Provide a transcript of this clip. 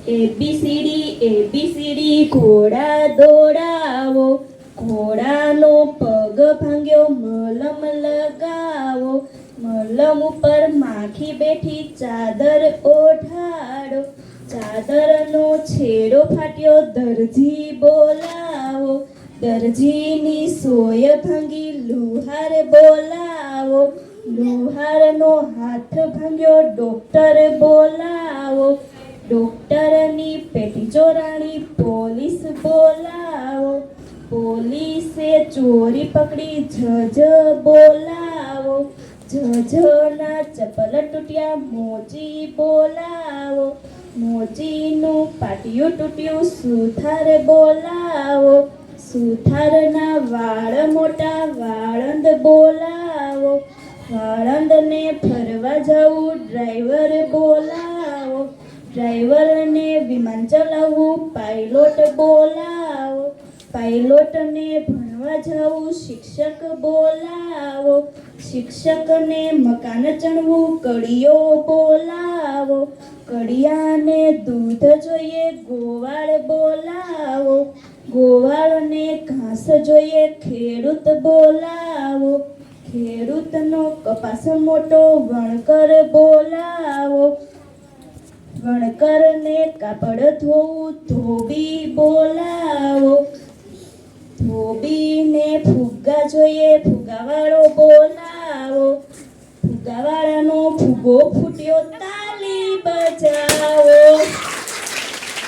ABCD ઘોડા દોડાવો, ઘોડાનો પગ ભાંગ્યો મલમ લગાવો, મલમ ઉપર માખી બેઠી ચાદર ઓઢાડો, ચાદરનો છેડો ફાટ્યો દરજી બોલાવો, દરજીની સોય ભાંગી લુહાર બોલાવો, લુહારનો હાથ ભાંગ્યો ડોક્ટર બોલાવો, ડોક્ટરની પેટી ચોરાણી પોલીસ બોલાવો, પોલીસે ચોરી પકડી જજ બોલાવો, જજના ચપ્પલ તૂટ્યા મોચી બોલાવો, મોચીનું પાટિયું તૂટ્યું સુથાર બોલાવો, સુથારના વાળ મોટા વાળંદ બોલાવો, વાળંદને ફરવા જવું ડ્રાઈવર બોલાવો, ડ્રાઈવરને વિમાન ચલાવવું પાયલોટ બોલાવો, પાયલોટને ભણવા જવું શિક્ષક બોલાવો, શિક્ષકને મકાન ચણવું કડિયો બોલાવો, કડિયાને દૂધ જોઈએ ગોવાળ બોલાવો, ગોવાળને ઘાસ જોઈએ ખેડૂત બોલાવો, ખેડૂતનો કપાસ મોટો વણકર બોલાવો, વણકરને કાપડ ધોવું ધોબી બોલાવો, ધોબીને ફુગ્ગા જોઈએ ફુગ્ગાવાળો બોલાવો, ફુગ્ગાવાળાનો ફુગ્ગો